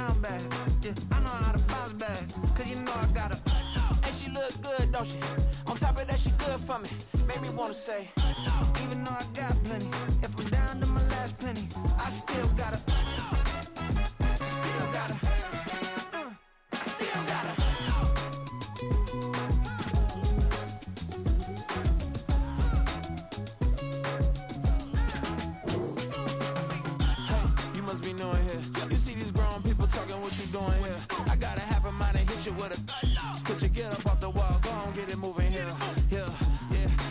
down bad. Yeah, I know how to bounce back. Cause you know I got her. And she look good, don't she? On top of that, she good for me. Made me wanna say, even though I got plenty, if I'm down to my last penny, I still got her. Still got her. I still got her. Hey, you must be new in here. You see these grown people talking, what you doing here? I gotta have a mind and hit you with a Could you get up off the wall, go on, get it moving here. Yeah,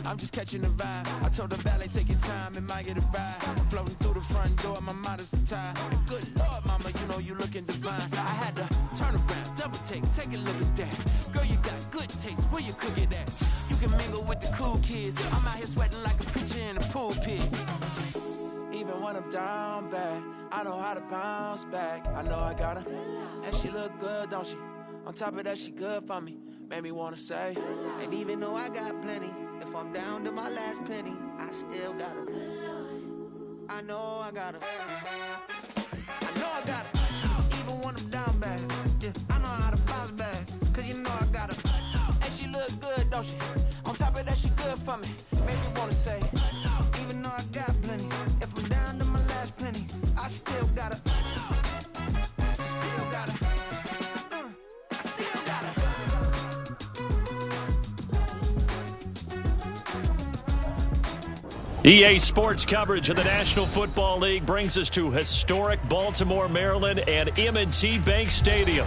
I'm just catching the vibe. I told the valet, take your time, it might get a ride. Floating through the front door, my modest attire. Good Lord, mama, you know you looking divine. I had to turn around, double take a look at that. Girl, you got good taste, where you cook it at? You can mingle with the cool kids. I'm out here sweating like a preacher in a pool pit. Even when I'm down bad, I know how to bounce back. I know I got her, and she look good, don't she? On top of that, she good for me. Made me wanna say, and even though I got plenty, if I'm down to my last penny, I still got her. I know I got her. I know I got her. Even when I'm down bad, yeah, I know how to bounce back. Cause you know I got her. And she look good, don't she? On top of that, she good for me. Made me wanna say, even though I got plenty, if I'm down to my last penny, I still got her. I still got her. EA Sports coverage of the National Football League brings us to historic Baltimore, Maryland and M&T Bank Stadium.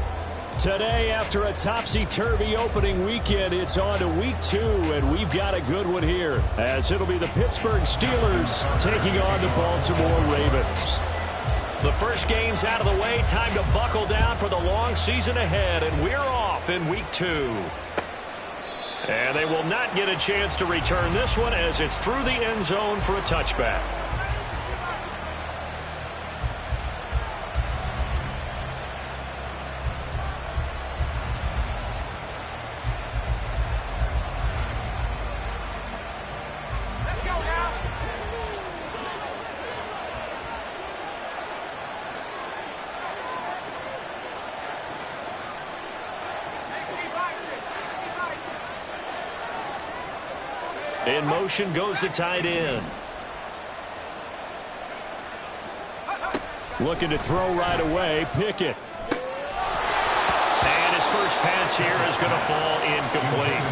Today, after a topsy-turvy opening weekend, it's on to week 2, and we've got a good one here, as it'll be the Pittsburgh Steelers taking on the Baltimore Ravens. The first game's out of the way, time to buckle down for the long season ahead, and we're off in week 2. And they will not get a chance to return this one as it's through the end zone for a touchback. Let's go now. In motion goes the tight end. Looking to throw right away, Pickett. And his first pass here is going to fall incomplete.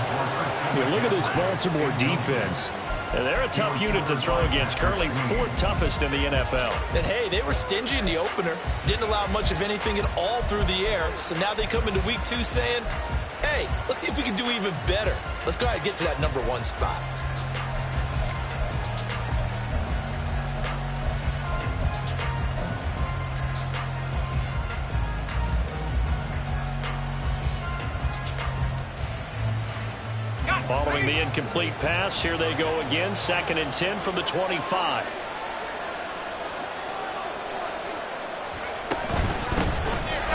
Yeah, look at this Baltimore defense. And they're a tough unit to throw against, currently 4th toughest in the NFL. And hey, they were stingy in the opener. Didn't allow much of anything at all through the air. So now they come into week 2 saying, hey, let's see if we can do even better. Let's go ahead and get to that number 1 spot. Following the incomplete pass, here they go again, 2nd and 10 from the 25.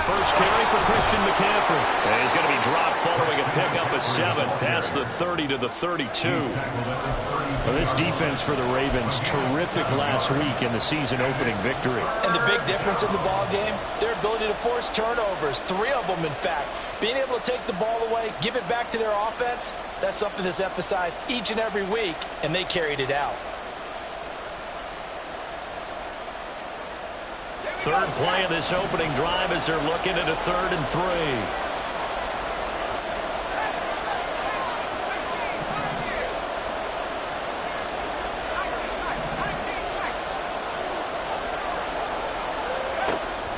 First carry for Christian McCaffrey. And he's going to be dropped following a pickup of 7 past the 30 to the 32. Well, this defense for the Ravens, terrific last week in the season-opening victory. And the big difference in the ball game, their ability to force turnovers, 3 of them, in fact. Being able to take the ball away, give it back to their offense, that's something that's emphasized each and every week, and they carried it out. Third play of this opening drive as they're looking at a 3rd and 3.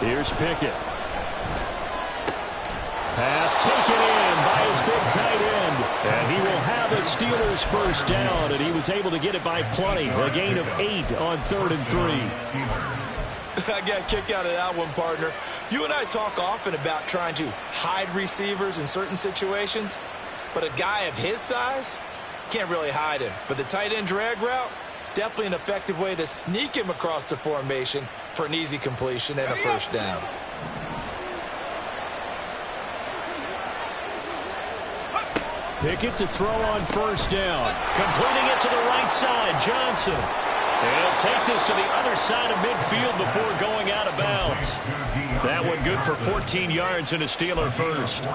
Here's Pickett. Pass taken in by his big tight end. And he will have a Steelers first down, and he was able to get it by plenty. A gain of 8 on 3rd and 3. I got a kick out of that one, partner. You and I talk often about trying to hide receivers in certain situations, but a guy of his size can't really hide him. But the tight end drag route, definitely an effective way to sneak him across the formation for an easy completion and a first down. Pickett to throw on first down. Completing it to the right side, Johnson. And he'll take this to the other side of midfield before going out of bounds. That one good for 14 yards and a Steeler first.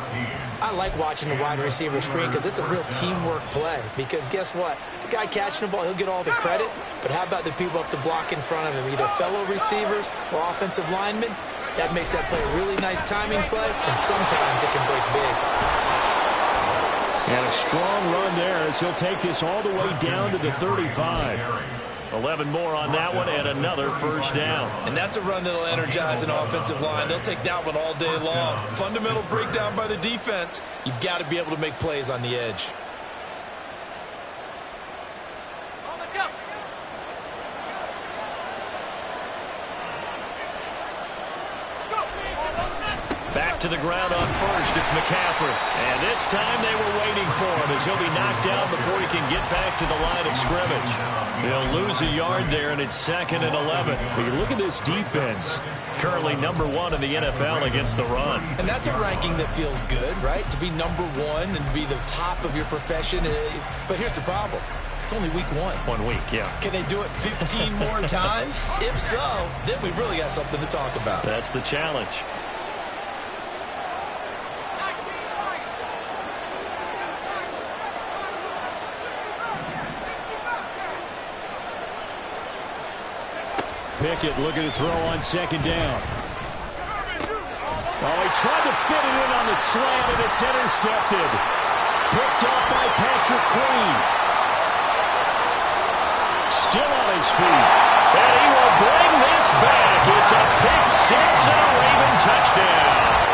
I like watching the wide receiver screen because it's a real teamwork play. Because guess what? The guy catching the ball, he'll get all the credit. But how about the people have to block in front of him, either fellow receivers or offensive linemen? That makes that play a really nice timing play, and sometimes it can break big. And a strong run there as he'll take this all the way down to the 35. 11 more on that one and another first down. And that's a run that'll energize an offensive line. They'll take that one all day long. Fundamental breakdown by the defense. You've got to be able to make plays on the edge. Back to the ground on first. It's McCaffrey. And this time they were waiting for him as he'll be knocked down before he can get back to the line of scrimmage. They'll lose a yard there, and it's 2nd and 11. But you look at this defense, currently number 1 in the NFL against the run. And that's a ranking that feels good, right? To be number 1 and be the top of your profession. But here's the problem. It's only week 1. 1 week, yeah. Can they do it 15 more times? If so, then we really got something to talk about. That's the challenge. Pickett looking to throw on 2nd down. Oh, he tried to fit it in on the slant, and it's intercepted. Picked up by Patrick Queen. Still on his feet. And he will bring this back. It's a pick 6 and a Raven touchdown.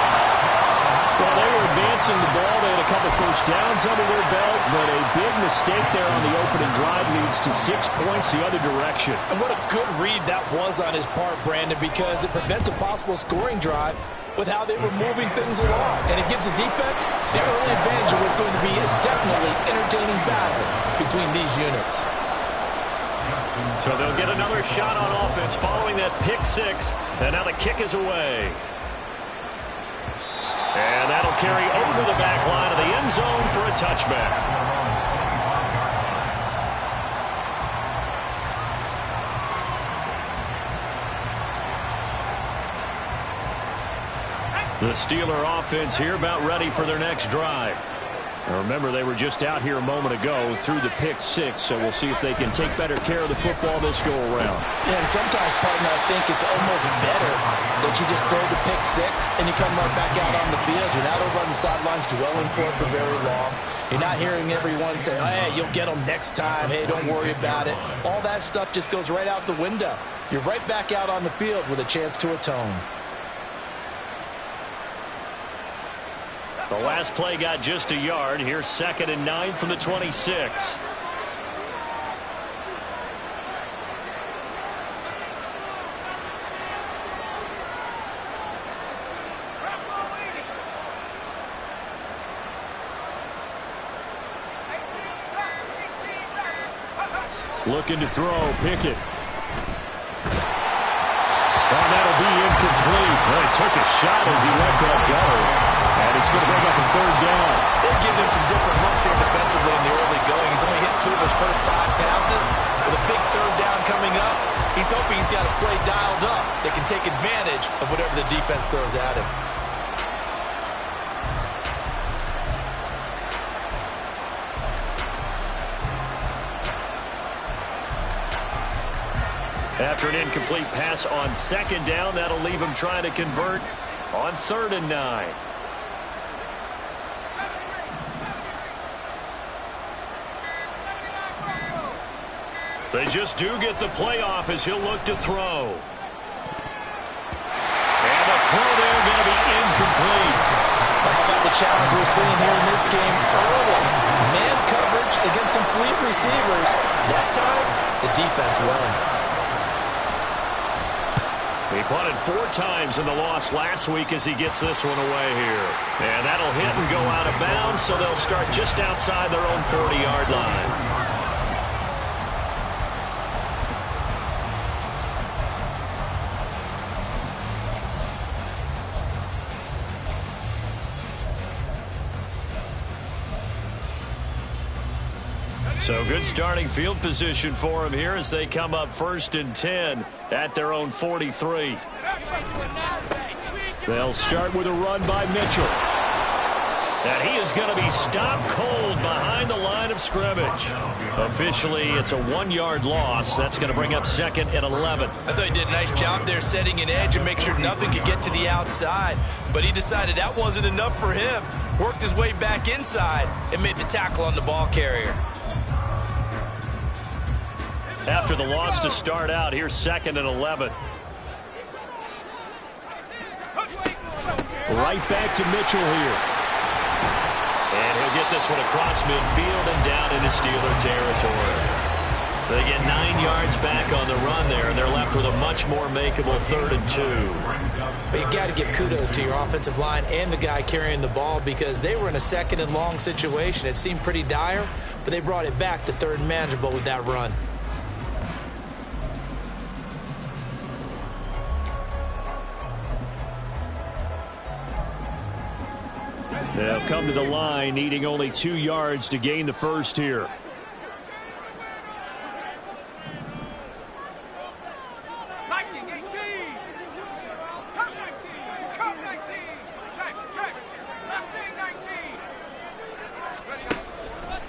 Well, they were advancing the ball. They had a couple first downs under their belt, but a big mistake there on the opening drive leads to 6 points the other direction. And what a good read that was on his part, Brandon, because it prevents a possible scoring drive with how they were moving things along. And it gives the defense the early advantage. It was going to be a definitely entertaining battle between these units. So they'll get another shot on offense following that pick 6, and now the kick is away. And that'll carry over the back line of the end zone for a touchback. The Steeler offense here about ready for their next drive. Now remember, they were just out here a moment ago through the pick 6, so we'll see if they can take better care of the football this go-around. Yeah, and sometimes, partner, I think it's almost better that you just throw the pick 6 and you come right back out on the field. You're not over on the sidelines dwelling for it for very long. You're not hearing everyone say, oh, hey, you'll get them next time. Hey, don't worry about it. All that stuff just goes right out the window. You're right back out on the field with a chance to atone. The last play got just a yard. Here's 2nd and 9 from the 26. Looking to throw, Pickett. And that'll be incomplete. Well, he took a shot as he let that go. And it's going to bring up a 3rd down. They've given him some different looks here defensively in the early going. He's only hit 2 of his first 5 passes. With a big 3rd down coming up, he's hoping he's got a play dialed up that can take advantage of whatever the defense throws at him. After an incomplete pass on 2nd down, that'll leave him trying to convert on 3rd and 9. They just do get the play off as he'll look to throw. And the throw there going to be incomplete. How about the challenge we're seeing here in this game early? Man coverage against some fleet receivers. That time, the defense won. He punted 4 times in the loss last week as he gets this one away here. And that'll hit and go out of bounds, so they'll start just outside their own 40-yard line. So good starting field position for him here as they come up 1st and 10 at their own 43. They'll start with a run by Mitchell. And he is going to be stopped cold behind the line of scrimmage. Officially, it's a 1-yard loss. That's going to bring up 2nd and 11. I thought he did a nice job there setting an edge and make sure nothing could get to the outside. But he decided that wasn't enough for him. Worked his way back inside and made the tackle on the ball carrier. After the loss to start out, here's 2nd and 11. Right back to Mitchell here. And he'll get this one across midfield and down into Steeler territory. They get 9 yards back on the run there, and they're left with a much more makeable 3rd and 2. But you got to give kudos to your offensive line and the guy carrying the ball, because they were in a 2nd and long situation. It seemed pretty dire, but they brought it back to 3rd and manageable with that run. They'll come to the line, needing only 2 yards to gain the first here.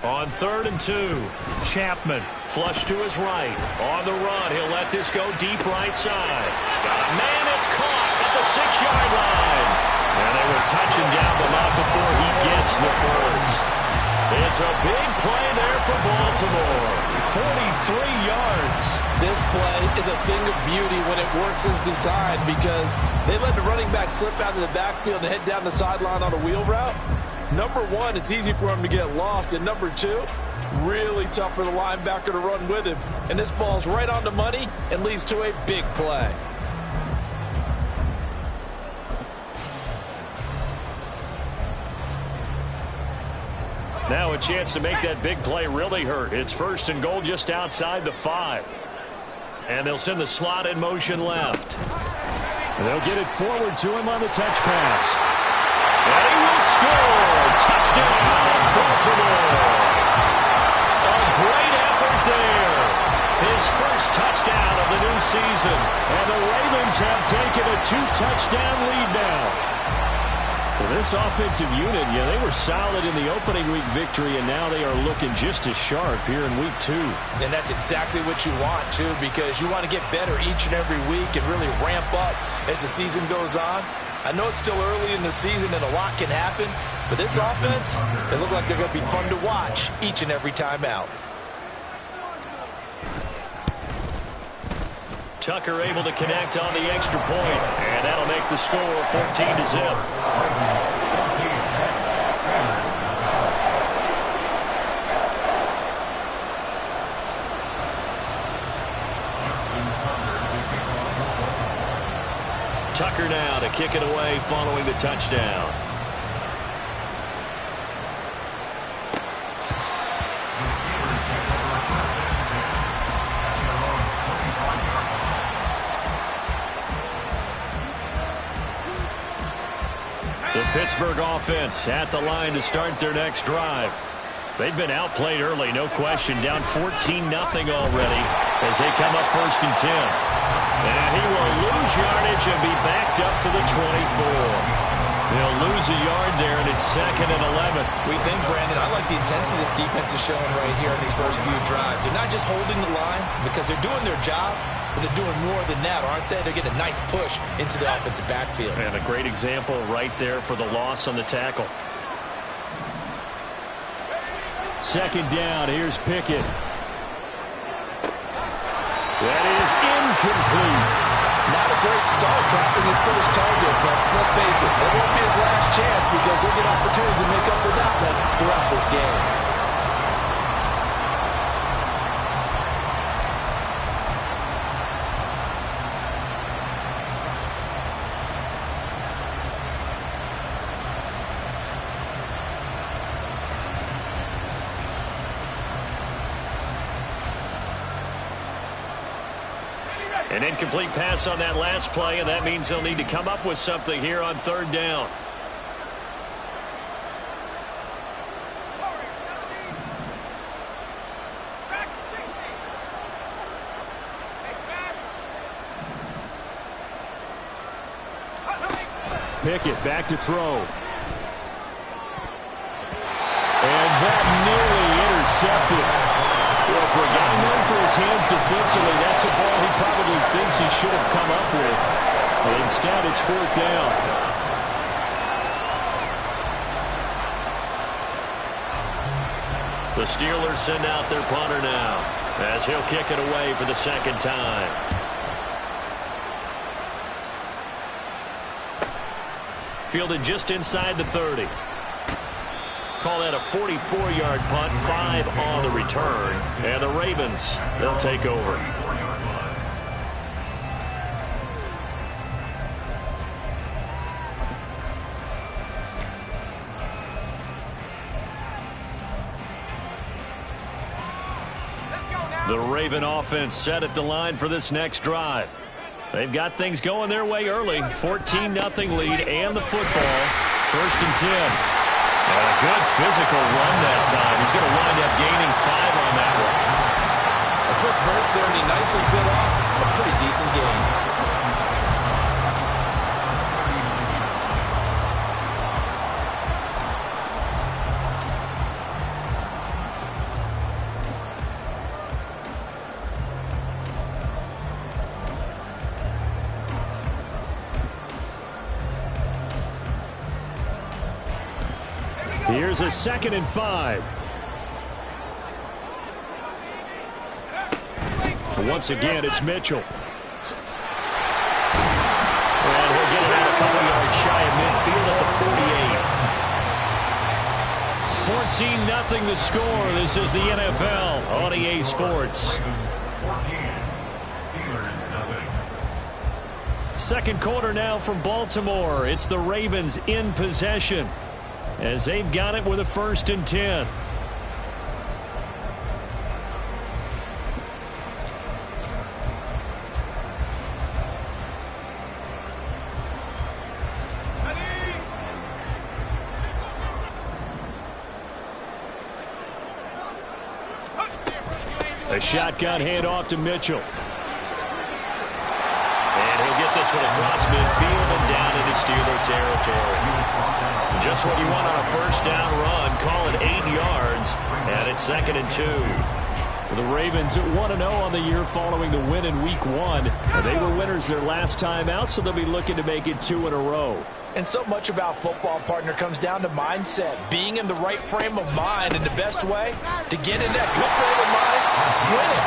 On 3rd and 2, Chapman flush to his right. On the run, he'll let this go deep right side. Got a man, it's caught at the 6-yard line. And they will touch him down, but not before he gets the first. It's a big play there for Baltimore. 43 yards. This play is a thing of beauty when it works as designed, because they let the running back slip out of the backfield and head down the sideline on a wheel route. Number one, it's easy for him to get lost. And number two, really tough for the linebacker to run with him. And this ball's right on the money and leads to a big play. Now a chance to make that big play really hurt. It's 1st and goal just outside the 5. And they'll send the slot in motion left. And they'll get it forward to him on the touch pass. And he will score. Touchdown, Baltimore. A great effort there. His first touchdown of the new season. And the Ravens have taken a 2-touchdown lead now. Well, this offensive unit, they were solid in the opening week victory, and now they are looking just as sharp here in week 2. And that's exactly what you want, too, because you want to get better each and every week and really ramp up as the season goes on. I know it's still early in the season and a lot can happen, but this offense, they look like they're going to be fun to watch each and every time out. Tucker able to connect on the extra point, and that'll make the score 14-0. Tucker now to kick it away following the touchdown. The Pittsburgh offense at the line to start their next drive. They've been outplayed early, no question. Down 14-0 already as they come up 1st and 10. And he will lose yardage and be backed up to the 24. They'll lose a yard there, and it's 2nd and 11. We think, Brandon, I like the intensity this defense is showing right here in these first few drives. They're not just holding the line because they're doing their job, but they're doing more than that, aren't they? They're getting a nice push into the offensive backfield. And a great example right there for the loss on the tackle. 2nd down, here's Pickett. That is incomplete. Not a great start dropping his first target, but let's face it, it won't be his last chance because he'll get opportunities to make up for that one throughout this game. An incomplete pass on that last play, and that means they'll need to come up with something here on 3rd down. Pickett back to throw. And that nearly intercepted. Well, for a guy known for his hands defensively, that's a ball he probably thinks he should have come up with. But instead, it's 4th down. The Steelers send out their punter now, as he'll kick it away for the 2nd time. Fielded just inside the 30. Call that a 44-yard punt, 5 on the return. And the Ravens, they'll take over. The Raven offense set at the line for this next drive. They've got things going their way early. 14-0 lead and the football. 1st and 10. And a good physical run that time. He's going to wind up gaining 5 on that one. A quick burst there, and he nicely bit off a pretty decent gain. Here's a 2nd and 5. Once again, it's Mitchell. And he'll get it out a couple yards shy of midfield at the 48. 14-0 the score. This is the NFL on EA Sports. 2nd quarter now from Baltimore. It's the Ravens in possession, as they've got it with a 1st and 10. A shotgun handoff to Mitchell. And he'll get this one across midfield and down into Steeler territory. Just what you want on a 1st down run. Call it 8 yards, and it's 2nd and 2. The Ravens 1-0 on the year following the win in Week 1. They were winners their last time out, so they'll be looking to make it 2 in a row. And so much about football, partner, comes down to mindset. Being in the right frame of mind, and the best way to get in that good frame of mind, win it.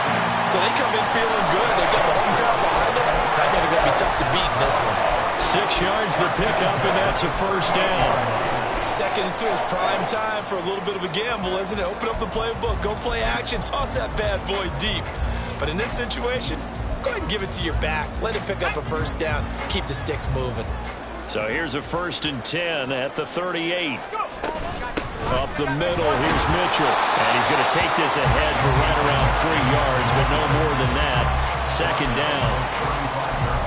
So they come in feeling good. They got the home crowd behind them. I think it's going to be tough to beat in this one. 6 yards the pickup, and that's a 1st down. 2nd and 2 is prime time for a little bit of a gamble, isn't it? Open up the playbook, go play action, toss that bad boy deep. But in this situation, go ahead and give it to your back. Let him pick up a 1st down. Keep the sticks moving. So here's a 1st and 10 at the 38. Up the middle, here's Mitchell. And he's going to take this ahead for right around 3 yards, but no more than that. 2nd down.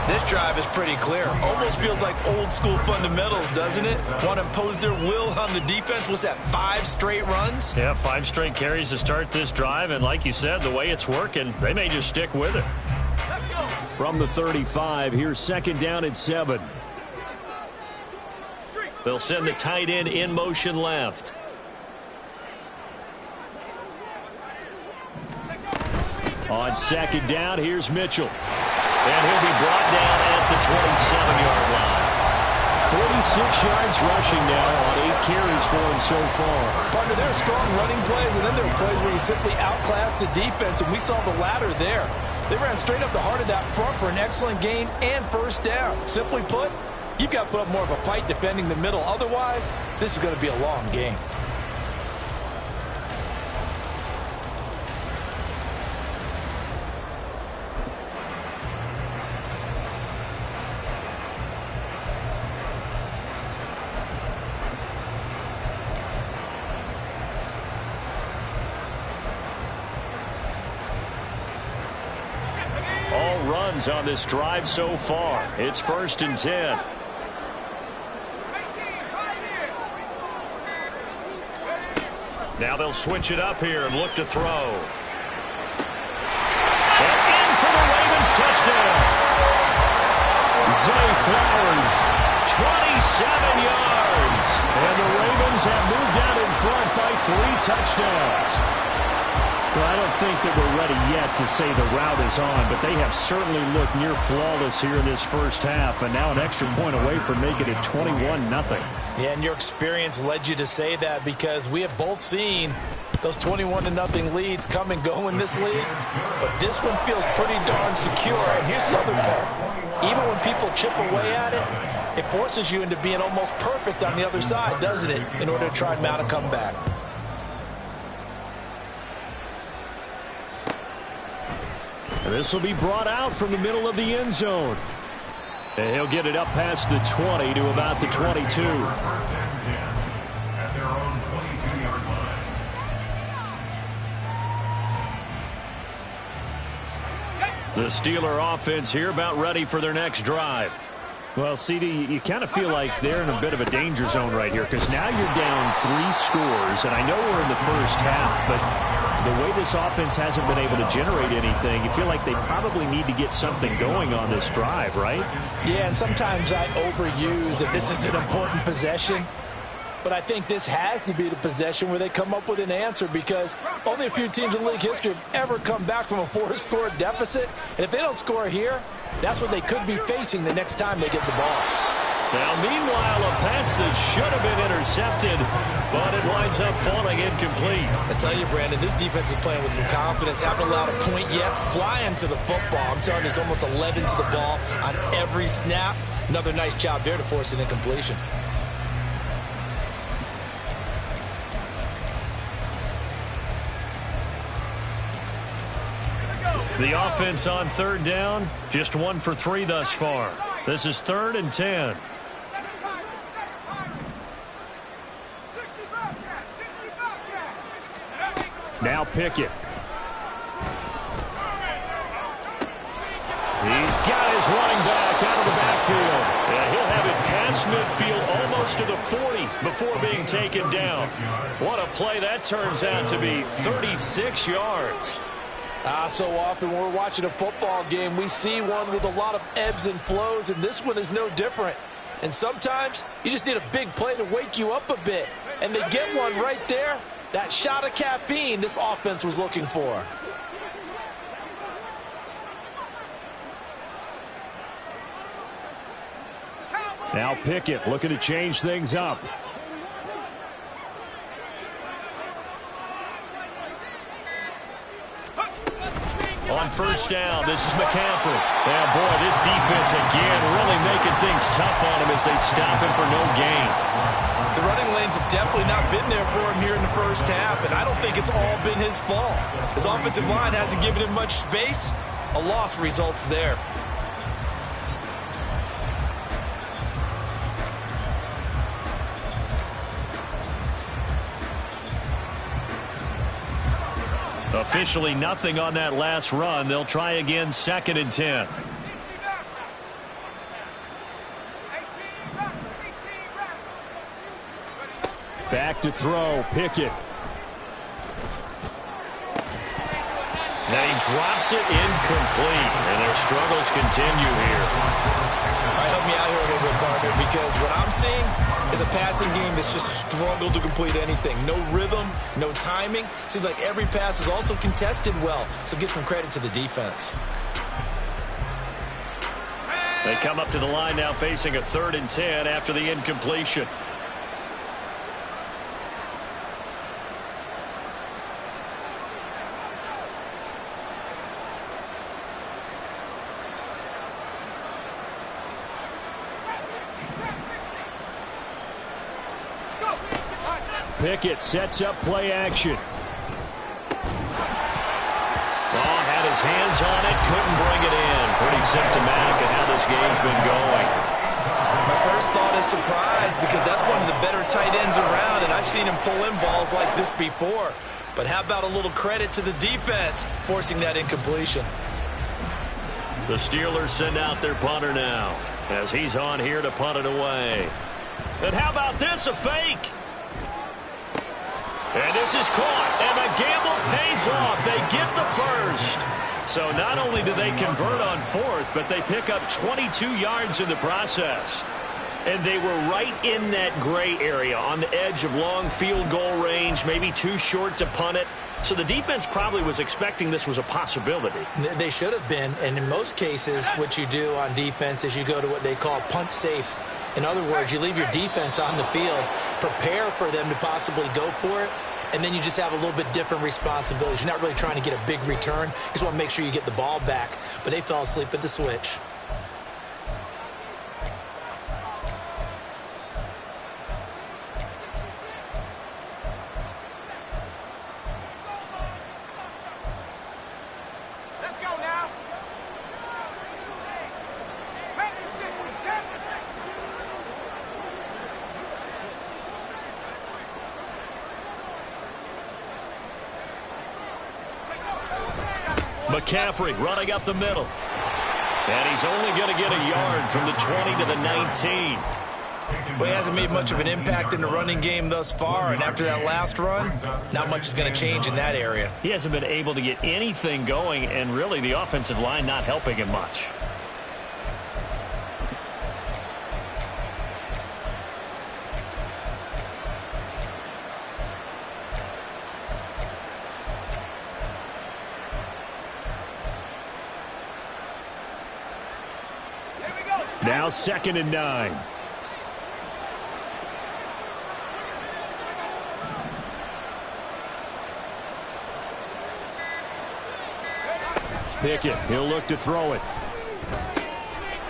This drive is pretty clear. Almost feels like old school fundamentals, doesn't it? Want to impose their will on the defense. What's that, 5 straight runs? Yeah, 5 straight carries to start this drive. And like you said, the way it's working, they may just stick with it. From the 35, here's 2nd down and 7. They'll send the tight end in motion left. On 2nd down, here's Mitchell. And he'll be brought down at the 27-yard line. 46 yards rushing now on 8 carries for him so far. Partner, there are strong running plays, and then there are plays where you simply outclass the defense, and we saw the latter there. They ran straight up the heart of that front for an excellent gain and 1st down. Simply put, you've got to put up more of a fight defending the middle. Otherwise, this is going to be a long game. All runs on this drive so far. It's 1st and 10. Now they'll switch it up here and look to throw. And in for the Ravens touchdown. Zay Flowers yards. And the Ravens have moved out in front by 3 touchdowns. Well, I don't think that we're ready yet to say the route is on, but they have certainly looked near flawless here in this first half, and now an extra point away from making it 21-0. Yeah, and your experience led you to say that because we have both seen those 21-0 leads come and go in this league, but this one feels pretty darn secure. And here's the other part. Even when people chip away at it, it forces you into being almost perfect on the other side, doesn't it, in order to try and mount a comeback. This will be brought out from the middle of the end zone. And he'll get it up past the 20 to about the 22. At their own 22-yard line. The Steeler offense here about ready for their next drive. Well, CD, you kind of feel like they're in a bit of a danger zone right here because now you're down 3 scores, and I know we're in the first half, but the way this offense hasn't been able to generate anything, you feel like they probably need to get something going on this drive, right? Yeah, and sometimes I overuse that this is an important possession. But I think this has to be the possession where they come up with an answer because only a few teams in league history have ever come back from a 4-score deficit. And if they don't score here, that's what they could be facing the next time they get the ball. Now, meanwhile, a pass that should have been intercepted, but it winds up falling incomplete. I tell you, Brandon, this defense is playing with some confidence. Haven't allowed a point yet. Flying to the football. I'm telling you, it's almost 11 to the ball on every snap. Another nice job there to force an incompletion. The offense on 3rd down, just 1 for 3 thus far. This is 3rd and 10. Now Pickett. He's got his running back out of the backfield. And he'll have it past midfield almost to the 40 before being taken down. What a play that turns out to be, 36 yards. So often when we're watching a football game, we see one with a lot of ebbs and flows, and this one is no different. And sometimes you just need a big play to wake you up a bit. And they get one right there. That shot of caffeine this offense was looking for. Now Pickett looking to change things up. On 1st down, this is McCaffrey. And boy, this defense again really making things tough on him as they stop him for no gain. The running lanes have definitely not been there for him here in the first half, and I don't think it's all been his fault. His offensive line hasn't given him much space. A loss results there. Officially nothing on that last run. They'll try again, 2nd and 10. Back to throw, Pickett. Now he drops it incomplete, and their struggles continue here. All right, help me out here a little bit, partner, because what I'm seeing is a passing game that's just struggled to complete anything. No rhythm, no timing. Seems like every pass is also contested well, so give some credit to the defense. They come up to the line now facing a 3rd and 10 after the incompletion. Pickett sets up play action. Oh, had his hands on it, couldn't bring it in. Pretty symptomatic of how this game's been going. My first thought is surprise because that's one of the better tight ends around, and I've seen him pull in balls like this before. But how about a little credit to the defense forcing that incompletion? The Steelers send out their punter now as he's on here to punt it away. And how about this, a fake? And this is caught, and the gamble pays off. They get the first. So not only do they convert on 4th, but they pick up 22 yards in the process. And they were right in that gray area on the edge of long field goal range, maybe too short to punt it. So the defense probably was expecting this was a possibility. They should have been, and in most cases, what you do on defense is you go to what they call punt safe. In other words, you leave your defense on the field, prepare for them to possibly go for it, and then you just have a little bit different responsibilities. You're not really trying to get a big return. You just want to make sure you get the ball back. But they fell asleep at the switch. Let's go now. McCaffrey running up the middle. And he's only going to get a yard from the 20 to the 19. Well, he hasn't made much of an impact in the running game thus far, and after that last run, not much is going to change in that area. He hasn't been able to get anything going, and really the offensive line not helping him much. Now 2nd and 9. Pickett, he'll look to throw it.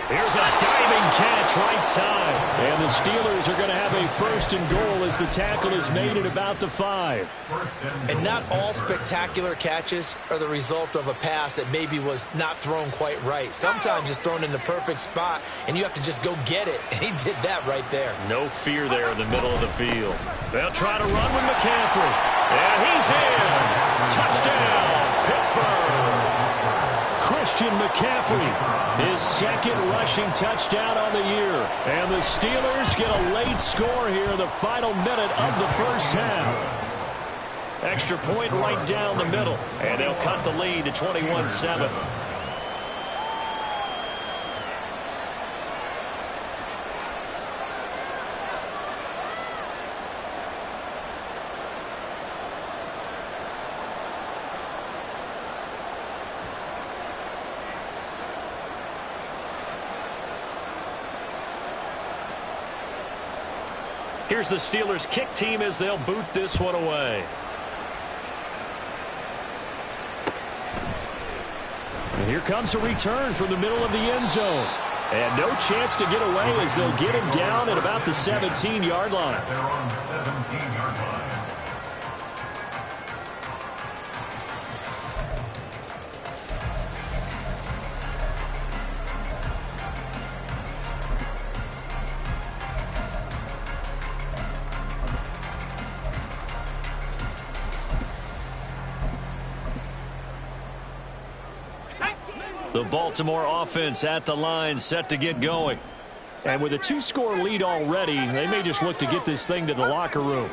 Here's a diving catch right side. And the Steelers are going to have a 1st and goal as the tackle is made at about the 5. And not all spectacular catches are the result of a pass that maybe was not thrown quite right. Sometimes it's thrown in the perfect spot, and you have to just go get it. And he did that right there. No fear there in the middle of the field. They'll try to run with McCaffrey. And he's in. Touchdown, Pittsburgh. Christian McCaffrey, his 2nd rushing touchdown on the year. And the Steelers get a late score here in the final minute of the 1st half. Extra point right down the middle. And they'll cut the lead to 21-7. Here's the Steelers kick team as they'll boot this one away. And here comes a return from the middle of the end zone. And no chance to get away as they'll get him down at about the 17-yard line. They're on 17-yard line. The Baltimore offense at the line, set to get going. And with a 2-score lead already, they may just look to get this thing to the locker room.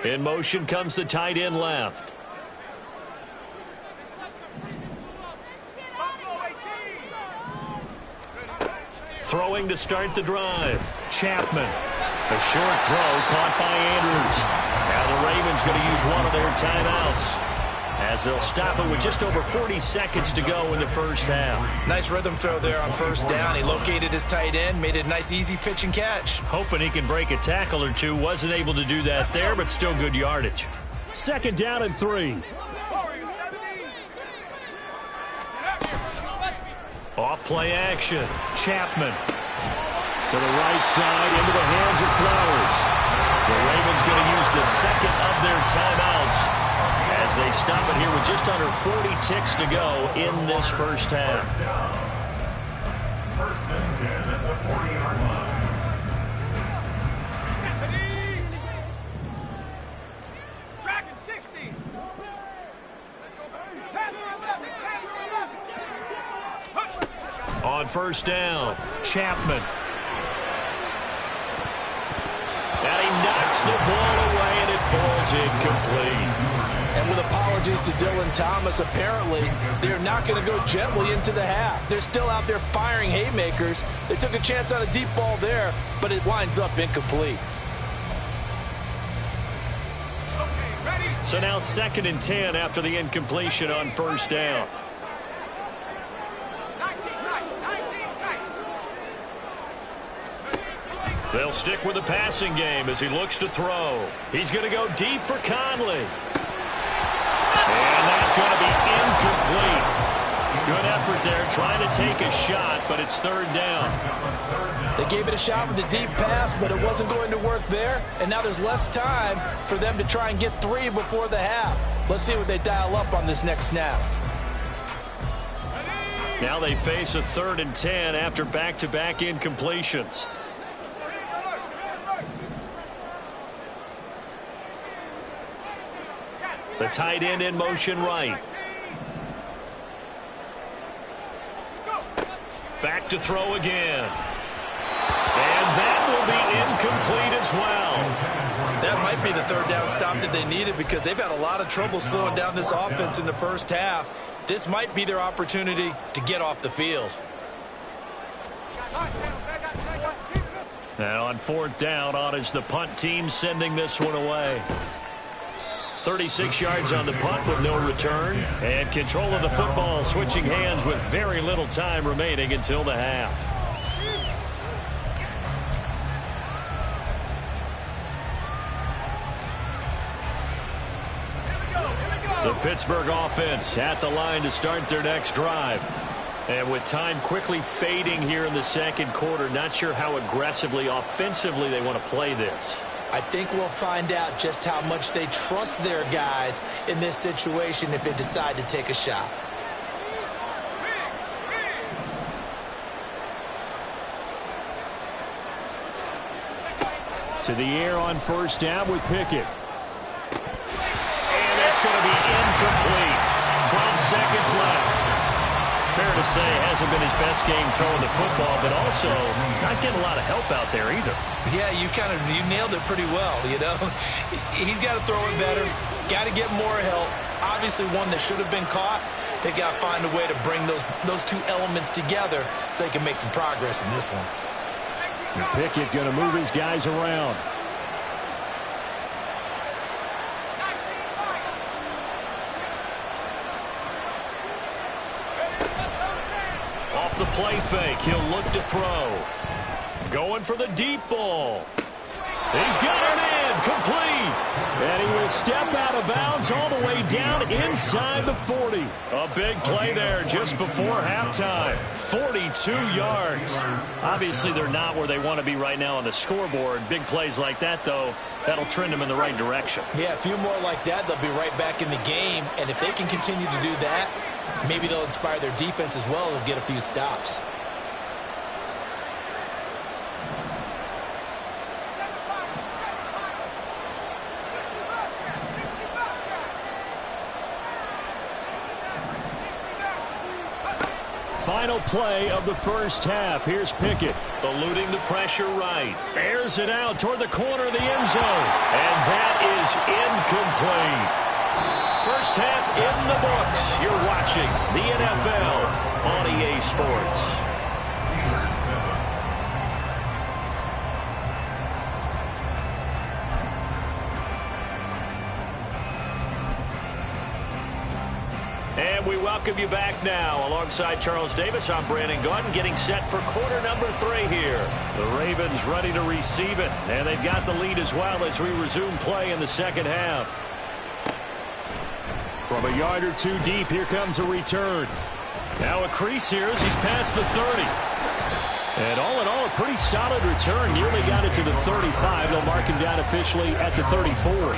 In motion comes the tight end left. Throwing to start the drive. Chapman. A short throw caught by Andrews. Now the Ravens going to use one of their timeouts as they'll stop it with just over 40 seconds to go in the 1st half. Nice rhythm throw there on 1st down. He located his tight end, made it a nice easy pitch and catch. Hoping he can break a tackle or two. Wasn't able to do that there, but still good yardage. 2nd down and 3. Off play action. Chapman. To the right side, into the hands of Flowers. The Ravens going to use the 2nd of their timeouts as they stop it here with just under 40 ticks to go in this 1st half. 1st and 10 at the 40-yard line. Dragon 60. On 1st down, Chapman. And he knocks the ball away, and it falls incomplete. And with apologies to Dylan Thomas, apparently they're not going to go gently into the half. They're still out there firing haymakers. They took a chance on a deep ball there, but it winds up incomplete. So now 2nd and 10 after the incompletion on first down. They'll stick with the passing game as he looks to throw. He's going to go deep for Conley. And that's going to be incomplete. Good effort there trying to take a shot, but it's 3rd down. They gave it a shot with a deep pass, but it wasn't going to work there. And now there's less time for them to try and get 3 before the half. Let's see what they dial up on this next snap. Now they face a 3rd and 10 after back-to-back incompletions. The tight end in motion right. Back to throw again. And that will be incomplete as well. That might be the 3rd down stop that they needed because they've had a lot of trouble slowing down this offense in the first half. This might be their opportunity to get off the field. Now on 4th down, on is the punt team sending this one away. 36 yards on the punt with no return. And control of the football switching hands with very little time remaining until the half. The Pittsburgh offense at the line to start their next drive. And with time quickly fading here in the 2nd quarter, not sure how aggressively, offensively they want to play this. I think we'll find out just how much they trust their guys in this situation if they decide to take a shot. To the air on first down with Pickett. And that's going to be incomplete. 12 seconds left. Fair to say, hasn't been his best game throwing the football, but also not getting a lot of help out there either. Yeah, you nailed it pretty well, you know. He's got to throw it better, got to get more help. Obviously one that should have been caught. They've got to find a way to bring those 2 elements together so they can make some progress in this one. And Pickett going to move his guys around. Off the play fake, he'll look to throw. Going for the deep ball. He's got it in, complete. And he will step out of bounds all the way down inside the 40. A big play there just before halftime. 42 yards. Obviously, they're not where they want to be right now on the scoreboard. Big plays like that, though, that'll trend them in the right direction. Yeah, a few more like that, they'll be right back in the game. And if they can continue to do that, maybe they'll inspire their defense as well and get a few stops. Final play of the first half. Here's Pickett, eluding the pressure right. Airs it out toward the corner of the end zone. And that is incomplete. First half in the books. You're watching the NFL on EA Sports. And we welcome you back now. Alongside Charles Davis, I'm Brandon Gaudin, getting set for quarter number 3 here. The Ravens ready to receive it, and they've got the lead as well as we resume play in the second half. From a yard or 2 deep, here comes a return. Now a crease here as he's past the 30. And all in all, a pretty solid return. Nearly got it to the 35. They'll mark him down officially at the 34.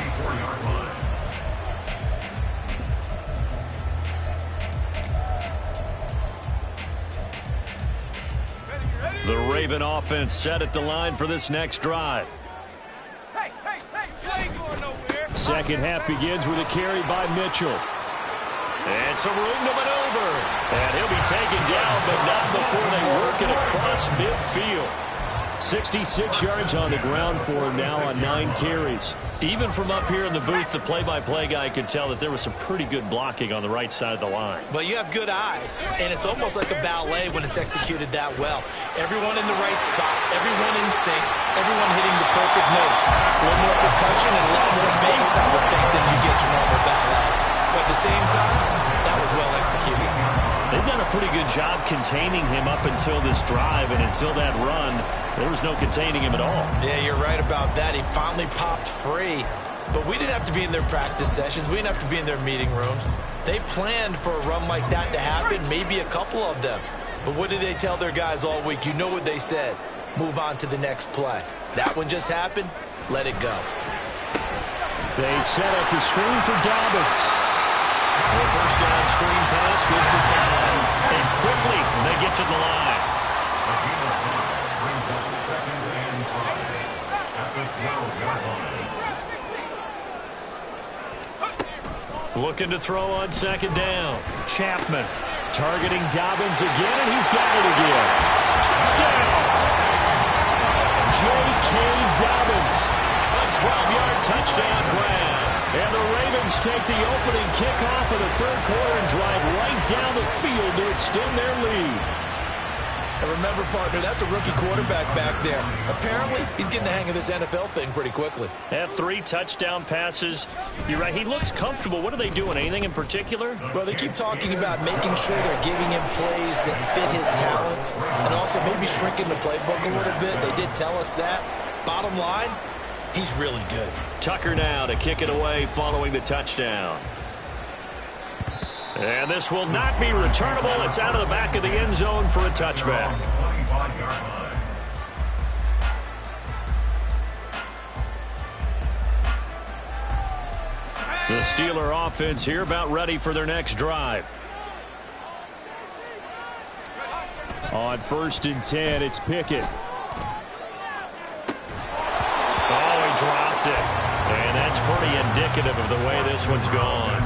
The Raven offense set at the line for this next drive. Second half begins with a carry by Mitchell. And some room to maneuver. And he'll be taken down, but not before they work it across midfield. 66 yards on the ground for him now on 9 carries. Even from up here in the booth, the play-by-play guy could tell that there was some pretty good blocking on the right side of the line. Well, you have good eyes, and it's almost like a ballet when it's executed that well. Everyone in the right spot, everyone in sync, everyone hitting the perfect notes. A little more percussion and a lot more bass, I would think, than you get to normal ballet. But at the same time, that was well executed. They've done a pretty good job containing him up until this drive, and until that run, there was no containing him at all. Yeah, you're right about that. He finally popped free. But we didn't have to be in their practice sessions. We didn't have to be in their meeting rooms. They planned for a run like that to happen, maybe a couple of them. But what did they tell their guys all week? You know what they said. Move on to the next play. That one just happened. Let it go. They set up the screen for Dobbins. The first down screen pass, good for 5. And quickly, they get to the line. Brings up 2nd and 5 at the 12-yard line. Looking to throw on 2nd down. Chapman targeting Dobbins again, and he's got it again. Touchdown! J.K. Dobbins, a 12-yard touchdown grab. And the Ravens take the opening kickoff of the 3rd quarter and drive right down the field to extend their lead. And remember, partner, that's a rookie quarterback back there. Apparently, he's getting the hang of this NFL thing pretty quickly. Had 3 touchdown passes. You're right, he looks comfortable. What are they doing? Anything in particular? Well, they keep talking about making sure they're giving him plays that fit his talents and also maybe shrinking the playbook a little bit. They did tell us that. Bottom line, he's really good. Tucker now to kick it away following the touchdown. And this will not be returnable. It's out of the back of the end zone for a touchback. 25-yard line. The Steeler offense here about ready for their next drive. On 1st and 10, it's Pickett. Oh, he dropped it. And that's pretty indicative of the way this one's gone.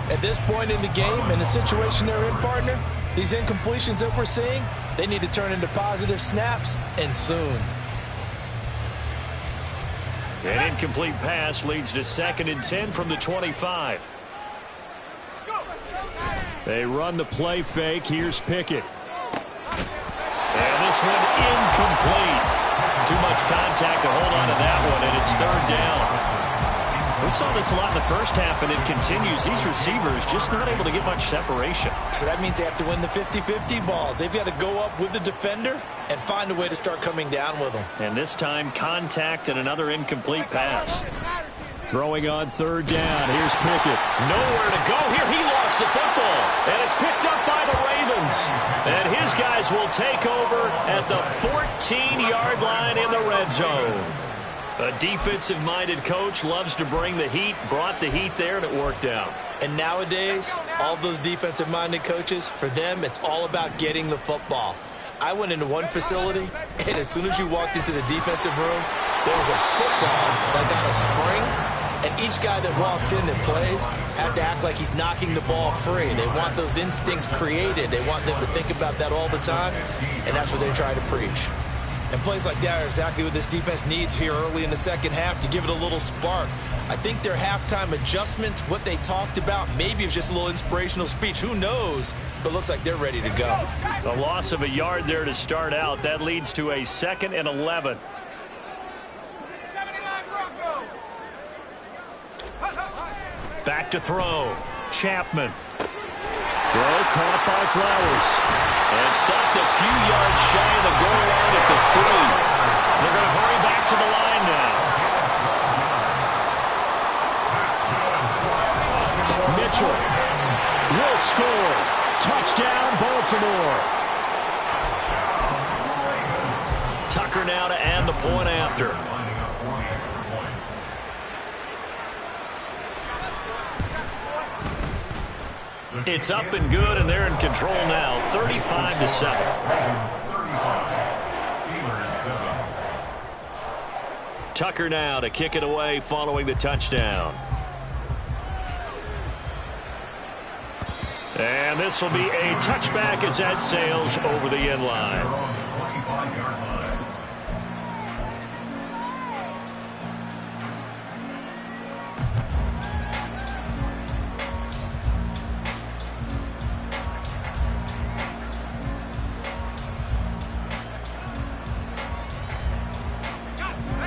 At this point in the game, in the situation they're in, partner, these incompletions that we're seeing, they need to turn into positive snaps, and soon. An incomplete pass leads to 2nd and 10 from the 25. They run the play fake. Here's Pickett. And this one incomplete. Too much contact to hold on to that one, and it's 3rd down. We saw this a lot in the first half, and it continues. These receivers just not able to get much separation. So that means they have to win the 50-50 balls. They've got to go up with the defender and find a way to start coming down with them. And this time, contact and another incomplete pass. Throwing on 3rd down. Here's Pickett. Nowhere to go here. He lost the football. And it's picked up by the Ravens. And his guys will take over at the 14-yard line in the red zone. A defensive-minded coach loves to bring the heat, brought the heat there, and it worked out. And nowadays, all those defensive-minded coaches, for them, it's all about getting the football. I went into one facility, and as soon as you walked into the defensive room, there was a football like on a spring, and each guy that walks in that plays has to act like he's knocking the ball free. They want those instincts created. They want them to think about that all the time, and that's what they try to preach. And plays like that are exactly what this defense needs here early in the second half to give it a little spark. I think their halftime adjustment, what they talked about, maybe it was just a little inspirational speech. Who knows? But looks like they're ready to go. A loss of a yard there to start out. That leads to a 2nd and 11. Back to throw. Chapman. Throw caught by Flowers. And stopped a few yards shy of the goal line at the 3. They're going to hurry back to the line now. Mitchell will score. Touchdown, Baltimore. Tucker now to add the point after. It's up and good, and they're in control now, 35-7. Tucker now to kick it away following the touchdown. And this will be a touchback as that sails over the end line.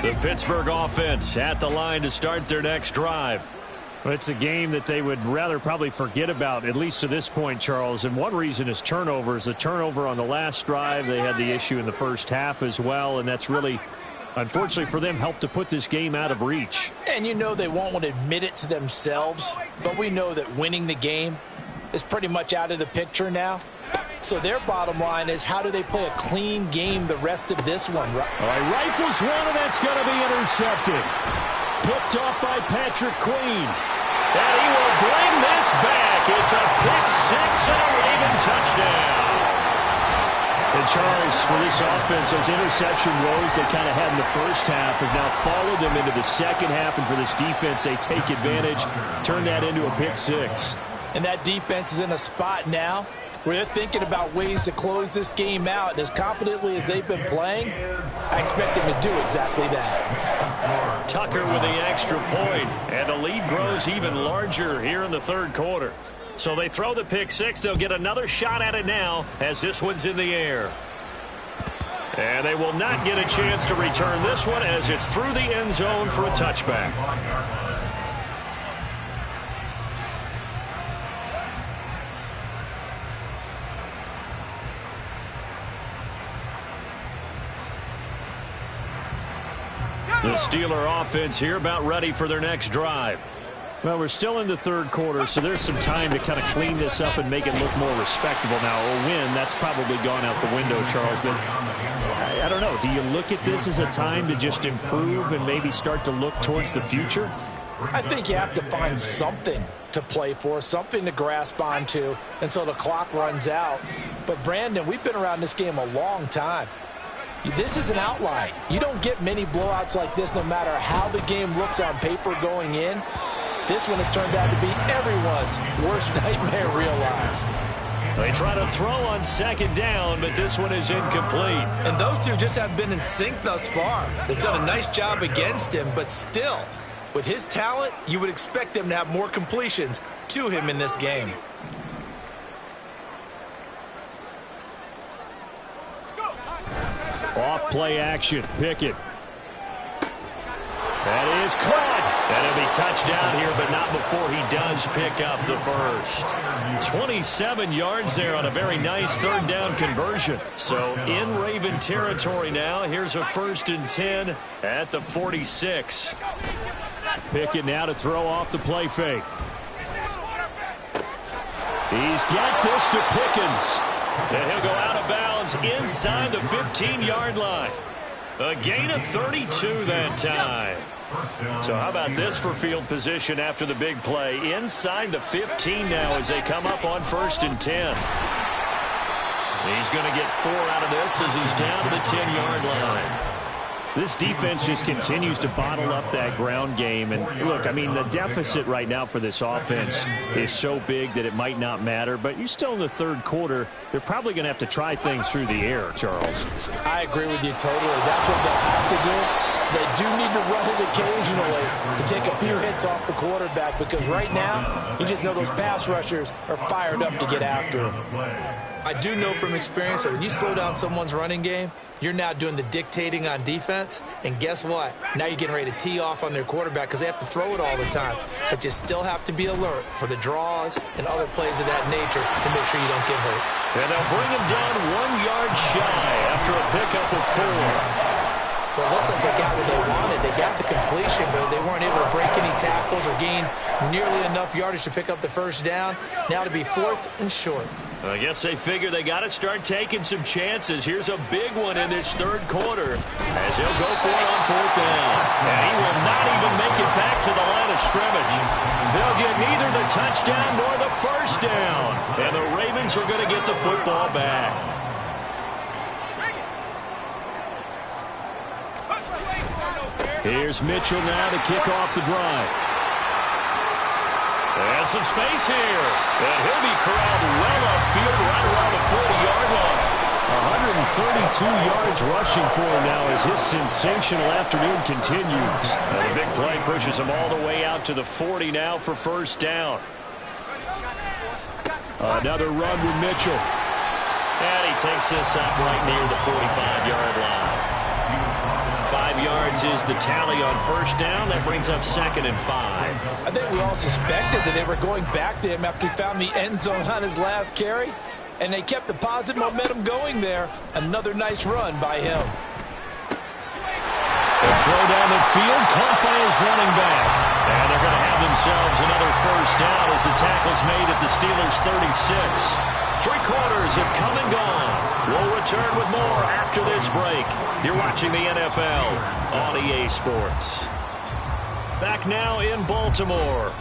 The Pittsburgh offense at the line to start their next drive. It's a game that they would rather probably forget about, at least to this point, Charles. And one reason is turnovers. The turnover on the last drive, they had the issue in the first half as well, and that's really, unfortunately for them, helped to put this game out of reach. And you know they won't want to admit it to themselves, but we know that winning the game is pretty much out of the picture now. So their bottom line is, how do they play a clean game the rest of this one? All right, rifles one, and that's going to be intercepted. Picked off by Patrick Queen. And he will bring this back. It's a pick six and a Raven touchdown. And Charles, for this offense, those interception woes they kind of had in the first half have now followed them into the second half. And for this defense, they take advantage, turn that into a pick six. And that defense is in a spot now where they're thinking about ways to close this game out. And as confidently as they've been playing, I expect them to do exactly that. Tucker with the extra point, and the lead grows even larger here in the third quarter. So they throw the pick six. They'll get another shot at it now as this one's in the air. And they will not get a chance to return this one as it's through the end zone for a touchback. The Steeler offense here about ready for their next drive. Well, we're still in the third quarter, so there's some time to kind of clean this up and make it look more respectable. Now, a win, that's probably gone out the window, Charles. But I don't know. Do you look at this as a time to just improve and maybe start to look towards the future? I think you have to find something to play for, something to grasp onto until the clock runs out. But, Brandon, we've been around this game a long time. This is an outlier. You don't get many blowouts like this no matter how the game looks on paper going in. This one has turned out to be everyone's worst nightmare realized. They try to throw on second down, but this one is incomplete. And those two just have been in sync thus far. They've done a nice job against him, but still, with his talent, you would expect them to have more completions to him in this game. Off play action. Pickett. That is caught. That'll be touchdown here, but not before he does pick up the first. 27 yards there on a very nice third down conversion. So in Raven territory now. Here's a 1st and 10 at the 46. Pickett now to throw off the play fake. He's got this to Pickens. And he'll go out of bounds inside the 15-yard line. A gain of 32 that time. So how about this for field position after the big play? Inside the 15 now as they come up on 1st and 10. He's going to get 4 out of this as he's down to the 10-yard line. This defense just continues to bottle up that ground game. And, look, I mean, the deficit right now for this offense is so big that it might not matter. But you're still in the third quarter. They're probably going to have to try things through the air, Charles. I agree with you totally. That's what they'll have to do. They do need to run it occasionally to take a few hits off the quarterback, because right now, you just know those pass rushers are fired up to get after him. I do know from experience that when you slow down someone's running game, you're now doing the dictating on defense. And guess what? Now you're getting ready to tee off on their quarterback because they have to throw it all the time. But you still have to be alert for the draws and other plays of that nature to make sure you don't get hurt. And they'll bring him down 1 yard shy after a pickup of 4. Well, it looks like they got what they wanted. They got the completion, but they weren't able to break any tackles or gain nearly enough yardage to pick up the first down. Now to be 4th and short. I guess they figure they got to start taking some chances. Here's a big one in this third quarter as he'll go for it on 4th down. And he will not even make it back to the line of scrimmage. They'll get neither the touchdown nor the first down. And the Ravens are going to get the football back. Here's Mitchell now to kick off the drive. And some space here. And he'll be corralled well upfield right around the 40-yard line. 132 yards rushing for him now as his sensational afternoon continues. And the big play pushes him all the way out to the 40 now for first down. Another run with Mitchell. And he takes this up right near the 45-yard line. 5 yards is the tally on first down. That brings up 2nd and 5. I think we all suspected that they were going back to him after he found the end zone on his last carry, and they kept the positive momentum going there. Another nice run by him. The throw down the field, caught by his running back. And they're going to have themselves another first down as the tackle's made at the Steelers' 36. 3 quarters have come and gone. We'll return with more after this break. You're watching the NFL on EA Sports. Back now in Baltimore.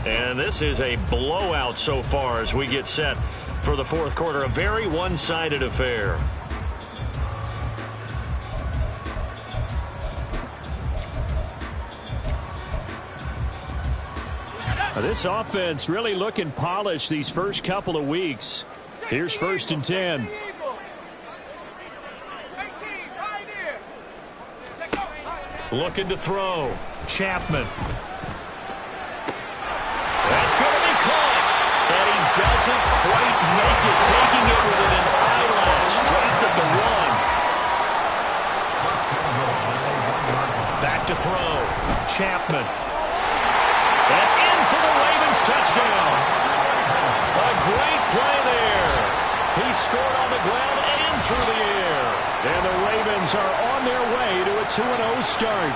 And this is a blowout so far as we get set for the fourth quarter. A very one-sided affair. This offense really looking polished these first couple of weeks. Here's 1st and 10. Looking to throw. Chapman. That's going to be caught. And he doesn't quite make it. Taking it within an eyelash. Dropped at the 1. Back to throw. Chapman. And in for the Ravens touchdown. A great play there. He scored on the ground and through the air. And the Ravens are on their way to a 2-0 start.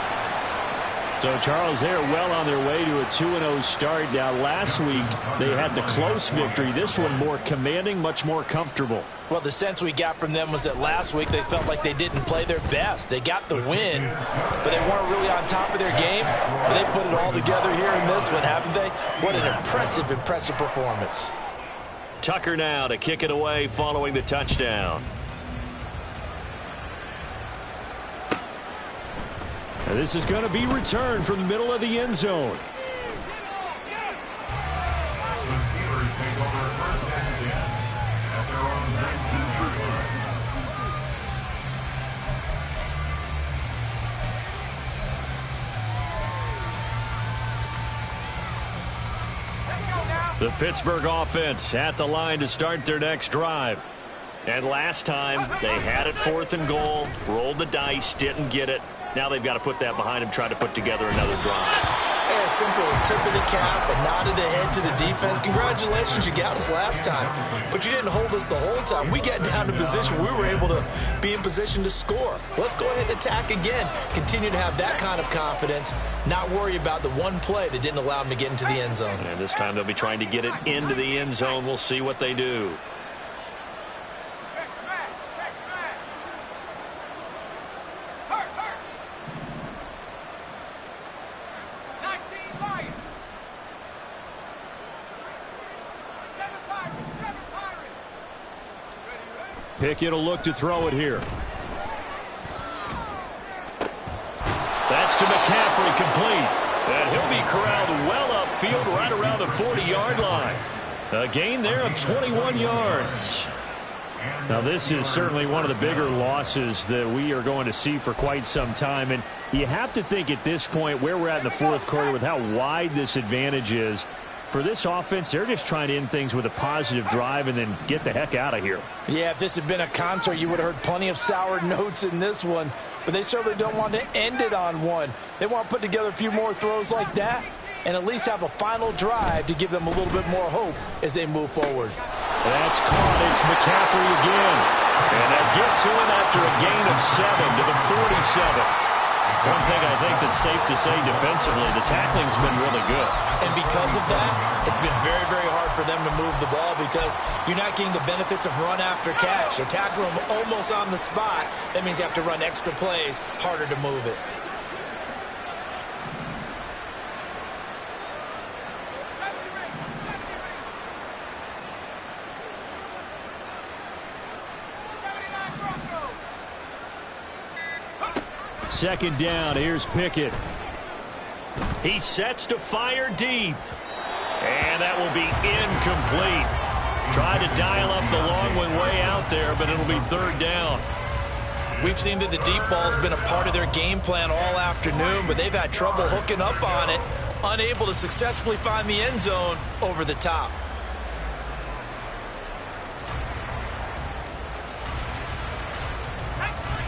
So, Charles, they are well on their way to a 2-0 start. Now, last week, they had the close victory. This one more commanding, much more comfortable. Well, the sense we got from them was that last week they felt like they didn't play their best. They got the win, but they weren't really on top of their game. But they put it all together here in this one, haven't they? What an impressive, impressive performance. Tucker now to kick it away following the touchdown. Now, this is going to be returned from the middle of the end zone. The Steelers take over 1st and 10 at their own 19-yard line. The Pittsburgh offense at the line to start their next drive. And last time they had it 4th and goal, rolled the dice, didn't get it. Now they've got to put that behind them, try to put together another drive. Yeah, simple tip of the cap, a nod of the head to the defense. Congratulations, you got us last time. But you didn't hold us the whole time. We got down to position. We were able to be in position to score. Let's go ahead and attack again. Continue to have that kind of confidence. Not worry about the one play that didn't allow them to get into the end zone. And this time they'll be trying to get it into the end zone. We'll see what they do. Pickett will look to throw it here. That's to McCaffrey, complete. And he'll be corralled well upfield right around the 40-yard line. A gain there of 21 yards. Now, this is certainly one of the bigger losses that we are going to see for quite some time. And you have to think at this point where we're at in the fourth quarter with how wide this advantage is. For this offense, they're just trying to end things with a positive drive and then get the heck out of here. Yeah, if this had been a concert, you would have heard plenty of sour notes in this one. But they certainly don't want to end it on one. They want to put together a few more throws like that and at least have a final drive to give them a little bit more hope as they move forward. That's caught. It's McCaffrey again. And they'll get to him after a gain of 7 to the 47. One thing I think that's safe to say defensively, the tackling's been really good. And because of that, it's been very, very hard for them to move the ball because you're not getting the benefits of run after catch. They're tackling them almost on the spot. That means you have to run extra plays, harder to move it. Second down. Here's Pickett. He sets to fire deep. And that will be incomplete. Tried to dial up the long one way out there, but it'll be 3rd down. We've seen that the deep ball's been a part of their game plan all afternoon, but they've had trouble hooking up on it, unable to successfully find the end zone over the top.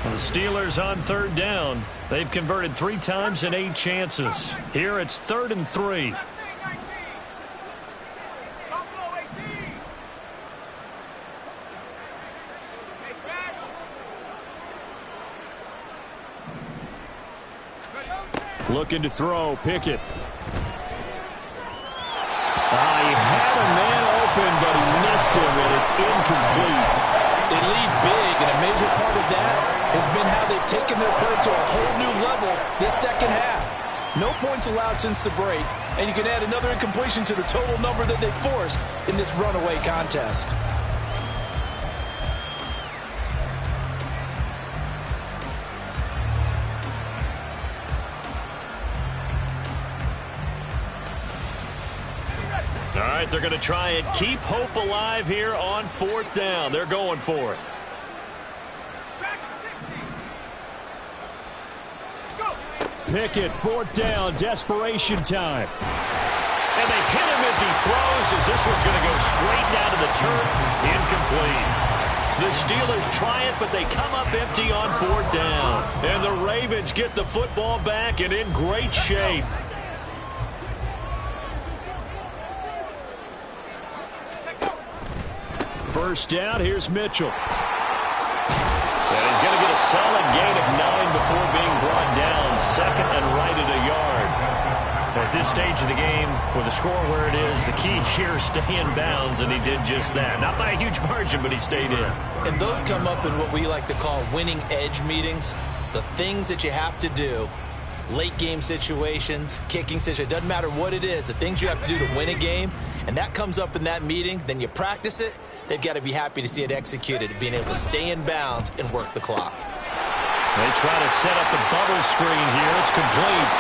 The Steelers on third down. They've converted 3 times in 8 chances. Here it's 3rd and 3. Looking to throw, Pickett. He had a man open, but he missed him, and it's incomplete. They lead big, and a major part of that has been how they've taken their play to a whole new level this second half. No points allowed since the break, and you can add another incompletion to the total number that they forced in this runaway contest. All right, they're going to try and keep hope alive here on 4th down. They're going for it. Pickett, 4th down, desperation time. And they hit him as he throws, as this one's going to go straight down to the turf. Incomplete. The Steelers try it, but they come up empty on 4th down. And the Ravens get the football back and in great shape. First down, here's Mitchell. And he's going to get a solid gain of 9 before being brought down. 2nd and right at a yard. At this stage of the game, with the score where it is, the key here is stay in bounds, and he did just that. Not by a huge margin, but he stayed in. And those come up in what we like to call winning edge meetings. The things that you have to do, late game situations, kicking situations, it doesn't matter what it is, the things you have to do to win a game, and that comes up in that meeting, then you practice it. They've got to be happy to see it executed, being able to stay in bounds and work the clock. They try to set up the bubble screen here. It's complete.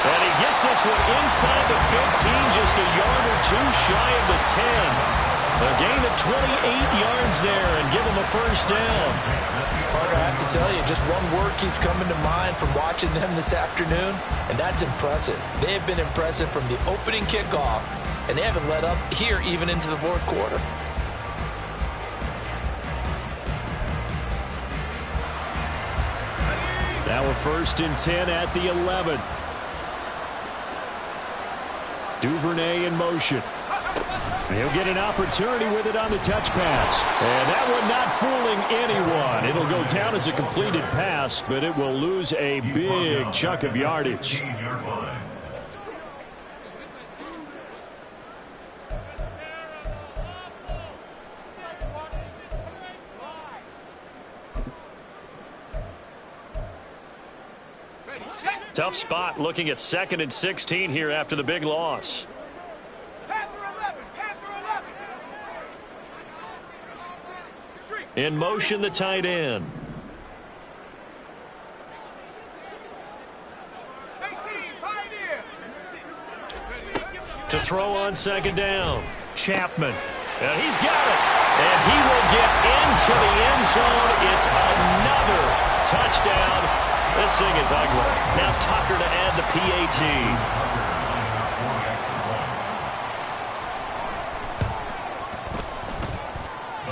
And he gets this one inside the 15, just a yard or 2 shy of the 10. A gain of 28 yards there and give him a first down. Carter, I have to tell you, just one word keeps coming to mind from watching them this afternoon, and that's impressive. They have been impressive from the opening kickoff, and they haven't let up here even into the 4th quarter. Now a 1st and 10 at the 11. Duvernay in motion. He'll get an opportunity with it on the touch pass. And that one not fooling anyone. It'll go down as a completed pass, but it will lose a big chunk of yardage. Tough spot looking at 2nd and 16 here after the big loss. In motion, the tight end. To throw on 2nd down. Chapman. And he's got it. And he will get into the end zone. It's another touchdown. This thing is ugly. Now Tucker to add the PAT.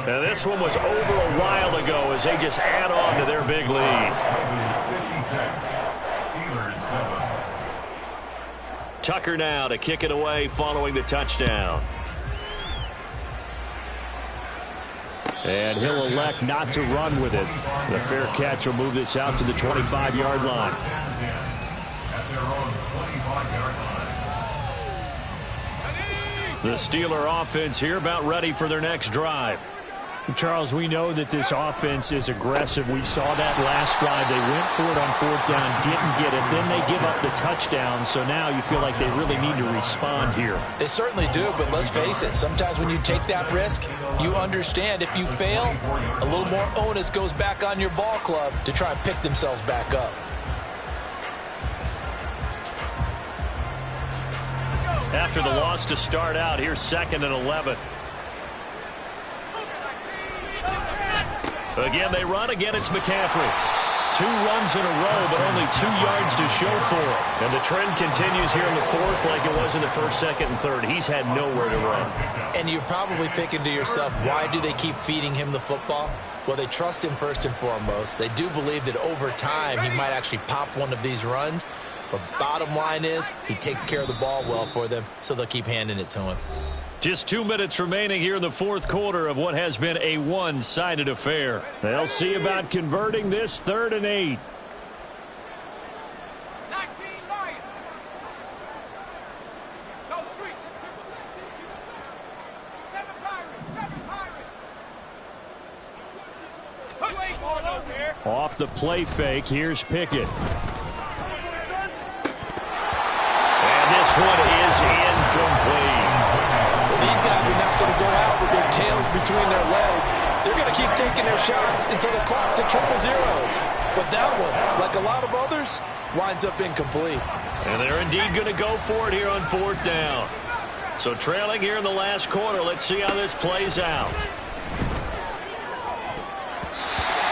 And this one was over a while ago as they just add on to their big lead. Tucker now to kick it away following the touchdown. And he'll elect not to run with it. The fair catch will move this out to the 25-yard line. The Steeler offense here about ready for their next drive. Charles, we know that this offense is aggressive. We saw that last drive. They went for it on 4th down, didn't get it. Then they give up the touchdown. So now you feel like they really need to respond here. They certainly do, but let's face it. Sometimes when you take that risk, you understand if you fail, a little more onus goes back on your ball club to try and pick themselves back up. After the loss to start out, here's 2nd and 11. Again, they run. Again, it's McCaffrey. 2 runs in a row, but only 2 yards to show for it. And the trend continues here in the fourth like it was in the first, second, and third. He's had nowhere to run. And you're probably thinking to yourself, why do they keep feeding him the football? Well, they trust him first and foremost. They do believe that over time he might actually pop one of these runs. But bottom line is he takes care of the ball well for them, so they'll keep handing it to him. Just 2 minutes remaining here in the fourth quarter of what has been a one-sided affair. They'll see about converting this 3rd and 8. 19 Lions. Go Streets. 7 Pirates. 7 Pirates. You ain't going over here. Off the play fake, here's Pickett. And this one is incomplete. These guys are not going to go out with their tails between their legs. They're going to keep taking their shots until the clock's at 000. But that one, like a lot of others, winds up incomplete. And they're indeed going to go for it here on 4th down. So trailing here in the last quarter. Let's see how this plays out.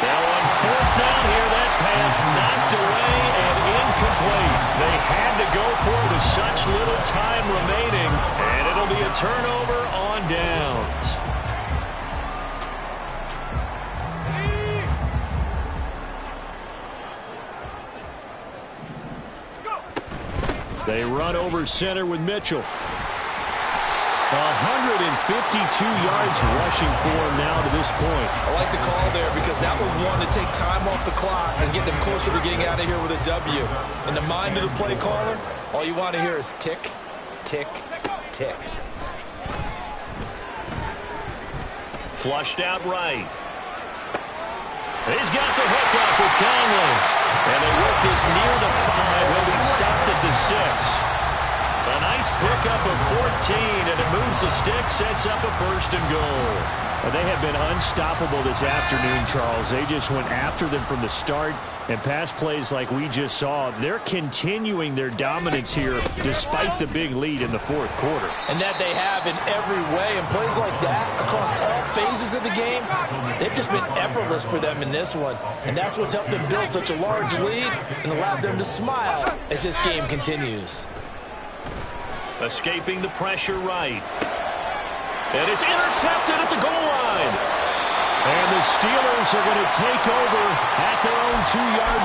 Now on 4th down here, that pass knocked away and incomplete. They had to go for it with such little time remaining. And it'll be a turnover on downs. They run over center with Mitchell. 152 yards rushing for him now to this point. I like the call there because that was one to take time off the clock and get them closer to getting out of here with a W. In the mind of the play caller, all you want to hear is tick, tick, tick. Flushed out right. He's got the hook up with Conley. And they work this near the 5. He'll be stopped at the 6. A nice pickup of 14, and it moves the stick, sets up a 1st and goal. They have been unstoppable this afternoon, Charles. They just went after them from the start, and pass plays like we just saw, they're continuing their dominance here despite the big lead in the 4th quarter. And that they have in every way. And plays like that across all phases of the game, they've just been effortless for them in this one. And that's what's helped them build such a large lead and allowed them to smile as this game continues. Escaping the pressure right. And it's intercepted at the goal line. And the Steelers are going to take over at their own 2-yard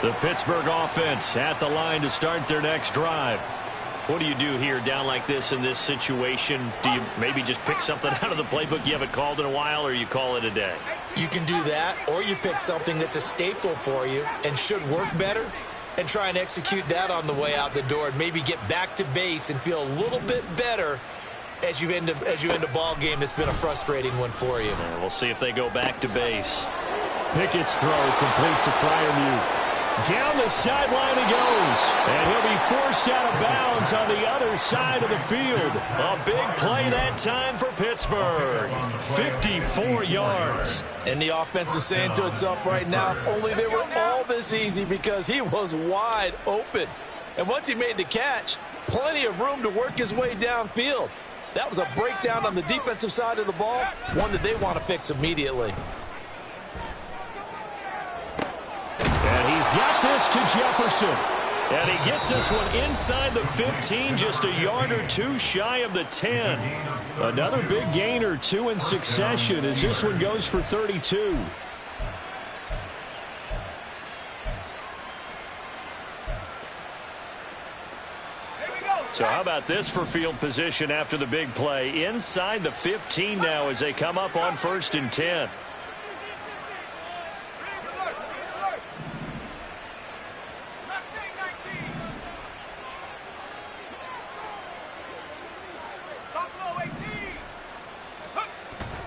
line. The Pittsburgh offense at the line to start their next drive. What do you do here down like this in this situation? Do you maybe just pick something out of the playbook you haven't called in a while, or you call it a day? You can do that, or you pick something that's a staple for you and should work better and try and execute that on the way out the door and maybe get back to base and feel a little bit better as you end a ball game that's been a frustrating one for you. And we'll see if they go back to base. Pickett's throw complete to Freiermuth. Down the sideline he goes. And he'll be forced out of bounds on the other side of the field. A big play that time for Pittsburgh. 54 yards. And the offense is saying to itself right now, only they were all this easy because he was wide open. And once he made the catch, plenty of room to work his way downfield. That was a breakdown on the defensive side of the ball, one that they want to fix immediately. And he's got this to Jefferson. And he gets this one inside the 15, just a yard or 2 shy of the 10. Another big gain or 2 in succession as this one goes for 32. So how about this for field position after the big play? Inside the 15 now as they come up on 1st and 10.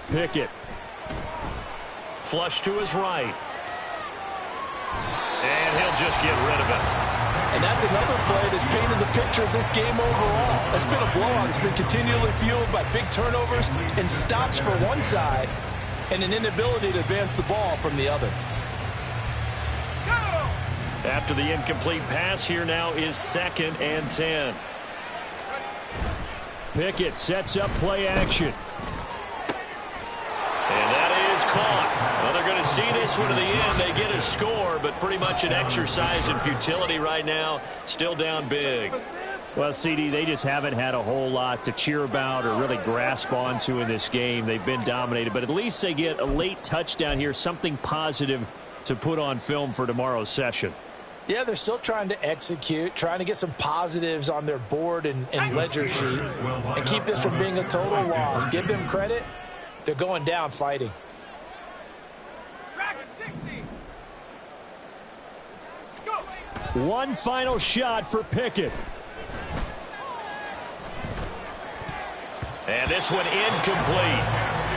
Pickett. Flush to his right. And he'll just get rid of it. And that's another play that's painted the picture of this game overall. It's been a blowout. It's been continually fueled by big turnovers and stops for one side and an inability to advance the ball from the other. After the incomplete pass, here now is 2nd and 10. Pickett sets up play action. see this one to the end. They get a score, but pretty much an exercise in futility right now. Still down big. Well, CD, they just haven't had a whole lot to cheer about or really grasp onto in this game. They've been dominated, but at least they get a late touchdown here, something positive to put on film for tomorrow's session. Yeah, they're still trying to execute, trying to get some positives on their board and ledger sheet and keep this from being a total loss. Give them credit. They're going down fighting. Dragon 60. One final shot for Pickett. And this one incomplete.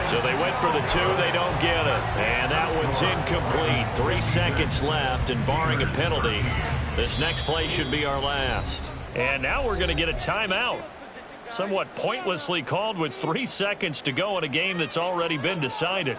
So they went for the 2, they don't get it. And that one's incomplete. 3 seconds left, and barring a penalty, this next play should be our last. And now we're going to get a timeout. Somewhat pointlessly called with 3 seconds to go in a game that's already been decided.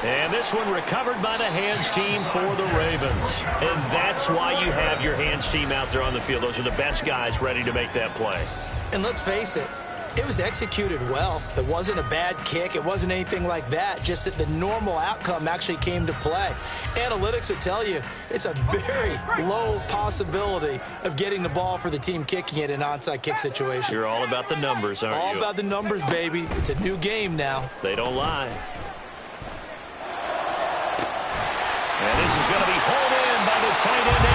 And this one recovered by the hands team for the Ravens. And that's why you have your hands team out there on the field. Those are the best guys ready to make that play. And let's face it, it was executed well. It wasn't a bad kick. It wasn't anything like that. Just that the normal outcome actually came to play. Analytics will tell you it's a very low possibility of getting the ball for the team kicking it in an onside kick situation. You're all about the numbers, aren't you? All about the numbers, baby. It's a new game now. They don't lie. And this is going to be hauled in by the tight end,